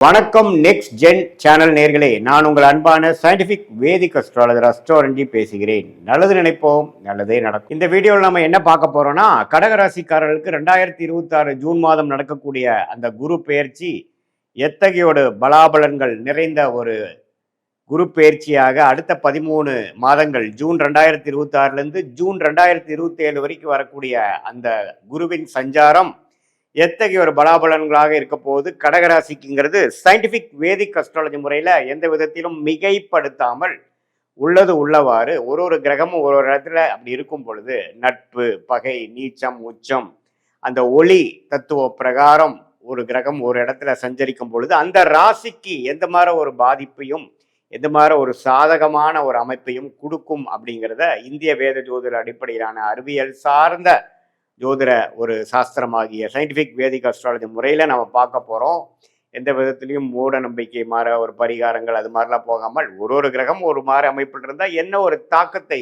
வணக்கம். Next gen channel நேர்களே, நான் உங்கள் அன்பான சயின்டிபிக் வேதிக் அஸ்ட்ராலஜர் அஸ்ட்ரோரஞ்சி பேசுகிறேன். நல்லது நினைப்போம், நல்லதே நடக்கும். இந்த வீடியோவில் நம்ம என்ன பார்க்க போறோம்னா, கடகராசிக்காரர்களுக்கு 2026 ஜூன் மாதம் நடக்கக்கூடிய அந்த குரு பெயர்ச்சி எத்தகையோட பலாபலன்கள் நிறைந்த ஒரு குரு பெயர்ச்சியாக அடுத்த 13 மாதங்கள் ஜூன் 2026லேருந்து ஜூன் 2027 வரைக்கும் வரக்கூடிய அந்த குருவின் சஞ்சாரம் எத்தகைய ஒரு பலாபலன்களாக இருக்க போது கடகராசிக்குங்கிறது சயின்டிபிக் வேதிக் அஸ்ட்ராலஜி முறையில் எந்த விதத்திலும் மிகைப்படுத்தாமல் உள்ளது உள்ளவாறு ஒரு கிரகமும் ஒரு இடத்துல அப்படி இருக்கும் பொழுது நட்பு, பகை, நீச்சம், உச்சம், அந்த ஒளி தத்துவ பிரகாரம் ஒரு கிரகம் ஒரு இடத்துல சஞ்சரிக்கும் பொழுது அந்த ராசிக்கு எந்த மாதிரி ஒரு பாதிப்பையும் எந்த மாதிரி ஒரு சாதகமான ஒரு அமைப்பையும் கொடுக்கும் அப்படிங்கிறத இந்திய வேத ஜோதிட அடிப்படையிலான அறிவியல் சார்ந்த ஜோதிட ஒரு சாஸ்திரமாகிய சயின்டிஃபிக் வேதிக் அஸ்ட்ராலஜி முறையில் நம்ம பார்க்க போகிறோம். எந்த விதத்துலையும் மூட நம்பிக்கை மாற ஒரு பரிகாரங்கள் அது மாதிரிலாம் போகாமல் ஒரு கிரகம் ஒரு மாதிரி அமைப்பில் இருந்தால் என்ன ஒரு தாக்கத்தை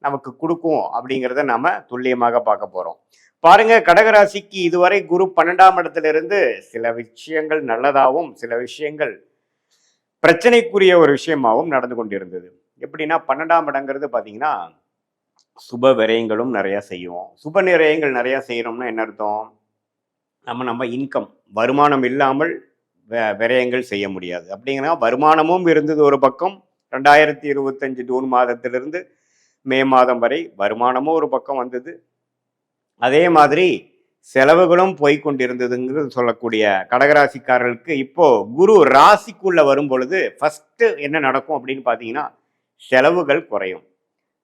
நமக்கு கொடுக்கும் அப்படிங்கிறத நாம் துல்லியமாக பார்க்க போகிறோம். பாருங்க, கடகராசிக்கு இதுவரை குரு 12ஆம் இடத்திலிருந்து சில விஷயங்கள் நல்லதாகவும் சில விஷயங்கள் பிரச்சனைக்குரிய ஒரு விஷயமாகவும் நடந்து கொண்டிருந்தது. எப்படின்னா 12ஆம் இடங்கிறது பார்த்தீங்கன்னா சுப விரயங்களும் நிறைய செய்வோம். சுப விரயங்கள் நிறைய செய்யறோம்னா என்ன அர்த்தம்? நம்ம இன்கம் வருமானம் இல்லாமல் விரயங்கள் செய்ய முடியாது. அப்படிங்கன்னா வருமானமும் இருந்தது ஒரு பக்கம். 2025 ஜூன் மாதத்திலிருந்து மே மாதம் வரை வருமானமும் ஒரு பக்கம் வந்தது. அதே மாதிரி செலவுகளும் போய்கொண்டிருந்ததுங்கிறது சொல்லக்கூடிய கடகராசிக்காரர்களுக்கு இப்போ குரு ராசிக்குள்ள வரும் பொழுது ஃபர்ஸ்ட் என்ன நடக்கும் அப்படின்னு பார்த்தீங்கன்னா செலவுகள் குறையும்.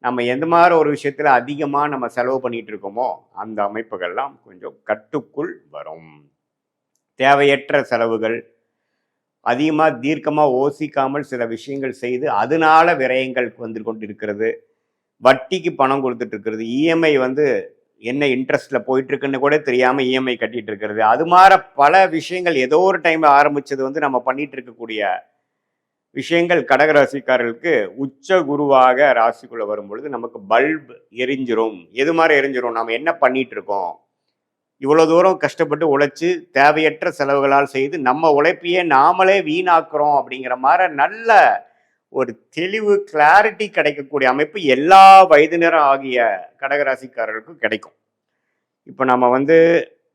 நம்ம எந்த மாதிரி ஒரு விஷயத்துல அதிகமாக நம்ம செலவு பண்ணிட்டு இருக்கோமோ அந்த அமைப்புகள்லாம் கொஞ்சம் கட்டுக்குள் வரும். தேவையற்ற செலவுகள் அதிகமாக தீர்க்கமாக யோசிக்காமல் சில விஷயங்கள் செய்து அதனால விரயங்கள் வந்து கொண்டிருக்கிறது. வட்டிக்கு பணம் கொடுத்துட்டு இருக்கிறது, இஎம்ஐ என்ன இன்ட்ரெஸ்ட்ல போயிட்டு இருக்குன்னு கூட தெரியாம இஎம்ஐ கட்டிட்டு இருக்கிறது, அது மாதிரி பல விஷயங்கள் ஏதோ ஒரு டைம்ல ஆரம்பிச்சது நம்ம பண்ணிட்டு இருக்கக்கூடிய விஷயங்கள் கடகராசிக்காரர்களுக்கு உச்ச குருவாக ராசிக்குள்ள வரும் பொழுது நமக்கு பல்ப் எரிஞ்சிரும். எது மாதிரி எரிஞ்சிரும்? நம்ம என்ன பண்ணிட்டு இருக்கோம்? இவ்வளவு தூரம் கஷ்டப்பட்டு உழைச்சு தேவையற்ற செலவுகளால் செய்து நம்ம உழைப்பையே நாமளே வீணாக்குறோம் அப்படிங்கிற மாதிரி நல்ல ஒரு தெளிவு கிளாரிட்டி கிடைக்கக்கூடிய அமைப்பு எல்லா வயதினரும் ஆகிய கடகராசிக்காரர்களுக்கும் கிடைக்கும். இப்போ நம்ம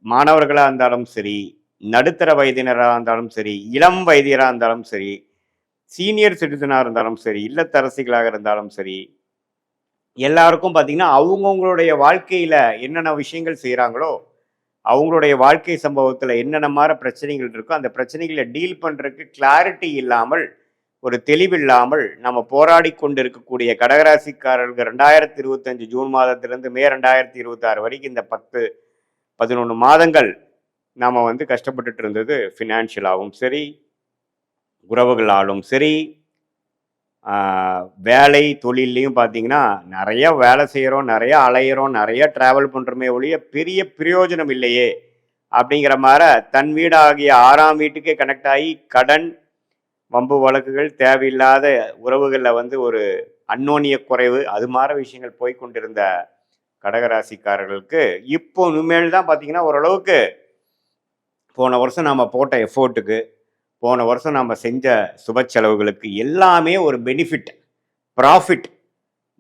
மாணவர்களாக இருந்தாலும் சரி, நடுத்தர வயதினராக இருந்தாலும் சரி, இளம் வயதினராக இருந்தாலும் சரி, சீனியர் சிட்டிசனாக இருந்தாலும் சரி, இல்லத்தரசிகளாக இருந்தாலும் சரி, எல்லாருக்கும் பார்த்தீங்கன்னா அவங்கவுங்களுடைய வாழ்க்கையில் என்னென்ன விஷயங்கள் செய்கிறாங்களோ அவங்களுடைய வாழ்க்கை சம்பவத்தில் என்னென்ன மாதிரி பிரச்சனைகள் இருக்கோ அந்த பிரச்சனைகளை டீல் பண்ணுறதுக்கு கிளாரிட்டி இல்லாமல் ஒரு தெளிவில்லாமல் நம்ம போராடி கொண்டு இருக்கக்கூடிய கடகராசிக்காரர்கள் 2025 ஜூன் மாதத்திலிருந்து மே 2026 வரைக்கும் இந்த 10-11 மாதங்கள் நாம் கஷ்டப்பட்டுட்டு இருந்தது. ஃபினான்ஷியலாகவும் சரி, உறவுகளாலும் சரி, வேலை தொழிலையும் பார்த்தீங்கன்னா நிறைய வேலை செய்கிறோம், நிறைய அலையிறோம், நிறைய ட்ராவல் பண்ணுறோமே ஒழிய பெரிய பிரயோஜனம் இல்லையே அப்படிங்கிற மாதிரி தன் வீடாகிய 6ஆம் வீட்டுக்கே கனெக்ட் ஆகி கடன், வம்பு வழக்குகள், தேவையில்லாத உறவுகளில் ஒரு அந்யோன்ய குறைவு, அது மாதிரி விஷயங்கள் போய்கொண்டிருந்த கடகராசிக்காரர்களுக்கு இப்போ இனிமேல் தான் பார்த்தீங்கன்னா ஓரளவுக்கு போன வருஷம் நாம் போட்ட எஃபோர்ட்டுக்கு, போன வருஷம் நம்ம செஞ்ச சுப செலவுகளுக்கு எல்லாமே ஒரு பெனிஃபிட், ப்ராஃபிட்,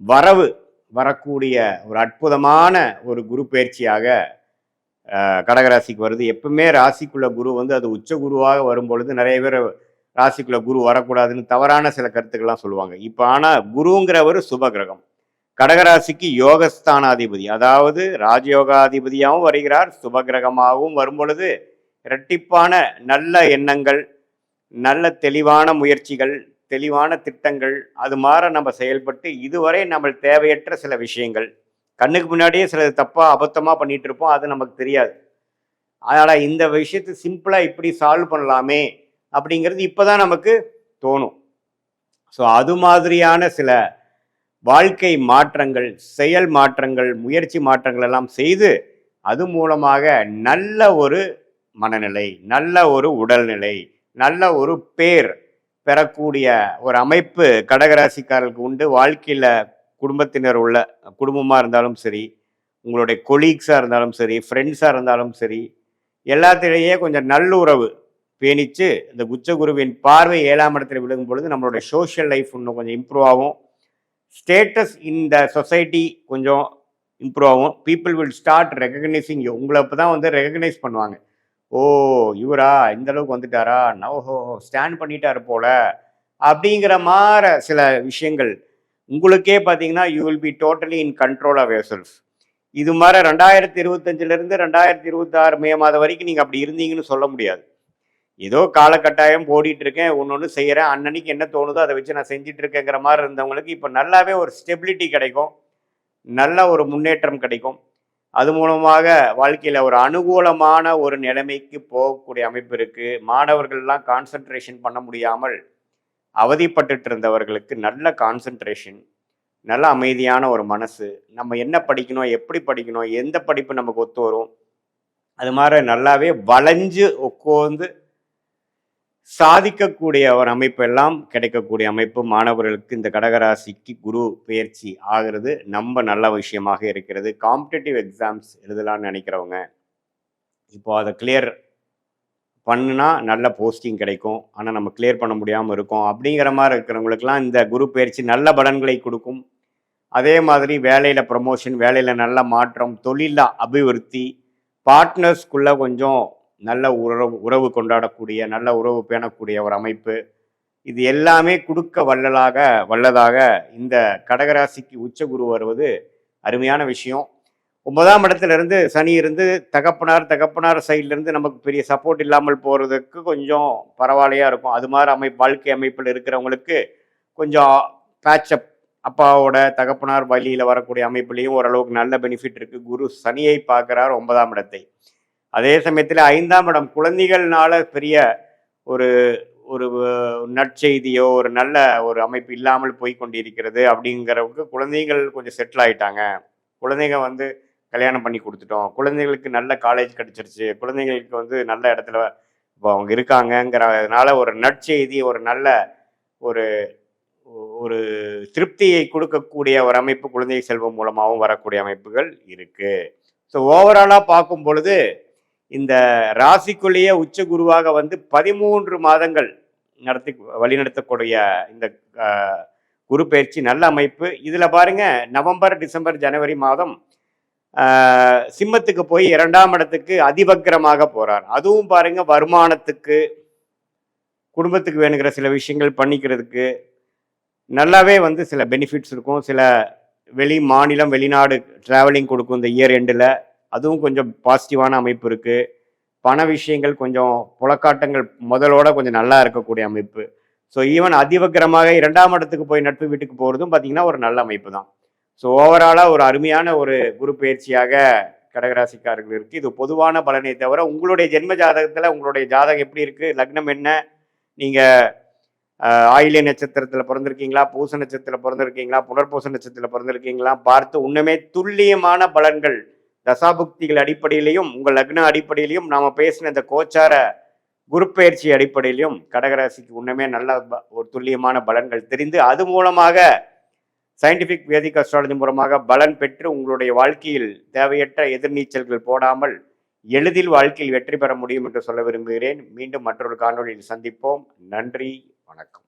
வரவு வரக்கூடிய ஒரு அற்புதமான ஒரு குரு பயிற்சியாக கடகராசிக்கு வருது. எப்பவுமே ராசிக்குள்ள குரு அது உச்ச குருவாக வரும் பொழுது நிறைய பேர் ராசிக்குள்ள குரு வரக்கூடாதுன்னு தவறான சில கருத்துக்கள்லாம் சொல்லுவாங்க. இப்போ ஆனால் குருங்கிறவர் சுப கிரகம், கடகராசிக்கு யோகஸ்தானாதிபதி, அதாவது ராஜயோகாதிபதியாகவும் வருகிறார், சுப கிரகமாகவும் வரும் பொழுது இரட்டிப்பான நல்ல எண்ணங்கள், நல்ல தெளிவான முயற்சிகள், தெளிவான திட்டங்கள், அது மாதிரி நம்ம செயல்பட்டு இதுவரை நம்ம தேவையற்ற சில விஷயங்கள் கண்ணுக்கு முன்னாடியே சில தப்பாக அபத்தமாக பண்ணிட்டு இருப்போம், அது நமக்கு தெரியாது. அதனால் இந்த விஷயத்தை சிம்பிளாக இப்படி சால்வ் பண்ணலாமே அப்படிங்கிறது இப்போதான் நமக்கு தோணும். ஸோ அது மாதிரியான சில வாழ்க்கை மாற்றங்கள், செயல் மாற்றங்கள், முயற்சி மாற்றங்கள் எல்லாம் செய்து அது மூலமாக நல்ல ஒரு மனநிலை, நல்ல ஒரு உடல்நிலை, நல்ல ஒரு பேர் பெறக்கூடிய ஒரு அமைப்பு கடகராசிக்காரர்களுக்கு உண்டு. வாழ்க்கையில் குடும்பத்தினர் உள்ள குடும்பமாக இருந்தாலும் சரி, உங்களுடைய கொலீக்ஸாக இருந்தாலும் சரி, ஃப்ரெண்ட்ஸாக இருந்தாலும் சரி, எல்லாத்திலேயே கொஞ்சம் நல்லுறவு பேணிச்சு இந்த உச்சகுருவின் பார்வை 7ஆம் இடத்துல விழுகும் பொழுது நம்மளுடைய சோஷியல் லைஃப் இன்னும் கொஞ்சம் இம்ப்ரூவ் ஆகும். ஸ்டேட்டஸ் இன் த சொசைட்டி கொஞ்சம் இம்ப்ரூவ் ஆகும். People will start recognising you. உங்களை இப்போ தான் வந்து ரெகக்னைஸ் பண்ணுவாங்க. ஓ, இவரா இந்த அளவுக்கு வந்துட்டாரா, ஓஹோ ஸ்டாண்ட் பண்ணிட்டாரு போல, அப்படிங்கிற மாதிரி சில விஷயங்கள் உங்களுக்கே பார்த்தீங்கன்னா you will be totally in control of your self. இது மாதிரி 2025 2026 மே மாதம் வரைக்கும் நீங்கள் அப்படி இருந்தீங்கன்னு சொல்ல முடியாது. ஏதோ காலகட்டாயம் ஓடிட்டு இருக்கேன், ஒன்று செய்கிறேன், அன்னன்னைக்கு என்ன தோணுதோ அதை வச்சு நான் செஞ்சுட்டு இருக்கேங்கிற மாதிரி இருந்தவங்களுக்கு இப்போ நல்லாவே ஒரு ஸ்டெபிலிட்டி கிடைக்கும், நல்ல ஒரு முன்னேற்றம் கிடைக்கும். அது மூலமாக வாழ்க்கையில் ஒரு அனுகூலமான ஒரு நிலைமைக்கு போகக்கூடிய அமைப்பு இருக்குது. மாணவர்கள்லாம் கான்சன்ட்ரேஷன் பண்ண முடியாமல் அவதிப்பட்டு இருந்தவர்களுக்கு நல்ல கான்சன்ட்ரேஷன், நல்ல அமைதியான ஒரு மனசு, நம்ம என்ன படிக்கணும், எப்படி படிக்கணும், எந்த படிப்பு நமக்கு ஒத்து வரும், அது மாதிரி நல்லாவே வளைஞ்சு உட்காந்து சாதிக்கக்கூடிய ஒரு அமைப்பு எல்லாம் கிடைக்கக்கூடிய அமைப்பு மாணவர்களுக்கு இந்த கடகராசிக்கு குரு பெயர்ச்சி ஆகிறது ரொம்ப நல்ல விஷயமாக இருக்கிறது. காம்படிட்டிவ் எக்ஸாம்ஸ் எழுதலான்னு நினைக்கிறவங்க இப்போ அதை கிளியர் பண்ணுனா நல்ல போஸ்டிங் கிடைக்கும். ஆனால் நம்ம கிளியர் பண்ண முடியாமல் இருக்கோம் அப்படிங்கிற மாதிரி இருக்கிறவங்களுக்கெல்லாம் இந்த குரு பயிற்சி நல்ல பலன்களை கொடுக்கும். அதே மாதிரி வேலையில் ப்ரமோஷன், வேலையில் நல்ல மாற்றம், தொழிலில் அபிவிருத்தி, பார்ட்னர்ஸ்குள்ளே கொஞ்சம் நல்ல உறவு கொண்டாடக்கூடிய, நல்ல உறவு பேணக்கூடிய ஒரு அமைப்பு, இது எல்லாமே கொடுக்க வல்லதாக இந்த கடகராசிக்கு உச்ச குரு வருவது அருமையான விஷயம். 9ஆம் இடத்துல இருந்து சனி இருந்து தகப்பனார் சைட்லேருந்து நமக்கு பெரிய சப்போர்ட் இல்லாமல் போகிறதுக்கு கொஞ்சம் பரவாயில்லையாக இருக்கும். அது மாதிரி வாழ்க்கை அமைப்பில் இருக்கிறவங்களுக்கு கொஞ்சம் பேட்சப், அப்பாவோட தகப்பனார் வழியில் வரக்கூடிய அமைப்புலேயும் ஓரளவுக்கு நல்ல பெனிஃபிட் இருக்குது. குரு சனியை பார்க்குறார் 9ஆம் இடத்தை. அதே சமயத்தில் 5ஆம் இடம் குழந்தைகள்னால பெரிய ஒரு ஒரு நற்செய்தியோ ஒரு நல்ல ஒரு அமைப்பு இல்லாமல் போய் கொண்டிருக்கிறது. அப்படிங்கிறவங்க குழந்தைகள் கொஞ்சம் செட்டில் ஆகிட்டாங்க, குழந்தைங்க வந்து கல்யாணம் பண்ணி கொடுத்துட்டோம், குழந்தைகளுக்கு நல்ல காலேஜ் கிடச்சிருச்சு, குழந்தைங்களுக்கு வந்து நல்ல இடத்துல இப்போ அவங்க இருக்காங்கங்கிறதுனால ஒரு நற்செய்தி, ஒரு நல்ல ஒரு ஒரு திருப்தியை கொடுக்கக்கூடிய ஒரு அமைப்பு குழந்தை செல்வம் மூலமாகவும் வரக்கூடிய அமைப்புகள் இருக்குது. ஸோ ஓவராலாக பார்க்கும் பொழுது இந்த ராசிக்குள்ளேயே உச்ச குருவாக வந்து 13 மாதங்கள் வழிநடத்தக்கூடிய இந்த குரு பயிற்சி நல்ல அமைப்பு. இதில் பாருங்க, நவம்பர், டிசம்பர், ஜனவரி மாதம் சிம்மத்துக்கு போய் 2ஆம் இடத்துக்கு அதிவக்கிரமாக போறார். அதுவும் பாருங்க வருமானத்துக்கு, குடும்பத்துக்கு வேணுங்கிற சில விஷயங்கள் பண்ணிக்கிறதுக்கு நல்லாவே வந்து சில பெனிஃபிட்ஸ் இருக்கும். சில வெளி மாநிலம் வெளிநாடு டிராவலிங் கொடுக்கும் இந்த இயர் எண்டில், அதுவும் கொஞ்சம் பாசிட்டிவான அமைப்பு இருக்குது. பண விஷயங்கள் கொஞ்சம் புலக்காட்டங்கள் முதலோட கொஞ்சம் நல்லா இருக்கக்கூடிய அமைப்பு. ஸோ ஈவன் அதிவக்கிரமாக 2ஆம் இடத்துக்கு போய் நட்பு வீட்டுக்கு போகிறதும் பார்த்தீங்கன்னா ஒரு நல்ல அமைப்பு தான். ஸோ ஓவராலாக ஒரு அருமையான ஒரு குரு பயிற்சியாக கடகராசிக்காரர்கள் இருக்குது. இது பொதுவான பலனை தவிர உங்களுடைய ஜென்ம ஜாதகத்தில் உங்களுடைய ஜாதகம் எப்படி இருக்குது, லக்னம் என்ன, நீங்கள் ஆயில்ய நட்சத்திரத்தில் பிறந்திருக்கீங்களா, பூச நட்சத்திரத்தில் பிறந்திருக்கீங்களா, புனர்பூச நட்சத்திரத்தில் பிறந்திருக்கீங்களா பார்த்து உண்மையுமே துல்லியமான பலன்கள் தசாபுக்திகள் அடிப்படையிலையும் உங்கள் லக்ன அடிப்படையிலையும் நாம் பேசின இந்த கோச்சார குரு பயிற்சி அடிப்படையிலையும் கடகராசிக்கு உண்மையுமே நல்ல ஒரு துல்லியமான பலன்கள் தெரிந்து அது மூலமாக சயின்டிஃபிக் வேதிக் அஸ்ட்ராலஜி மூலமாக பலன் பெற்று உங்களுடைய வாழ்க்கையில் தேவையற்ற எதிர்நீச்சல்கள் போடாமல் எளிதில் வாழ்க்கையில் வெற்றி பெற முடியும் என்று சொல்ல விரும்புகிறேன். மீண்டும் மற்றொரு காணொளியில் சந்திப்போம். நன்றி, வணக்கம்.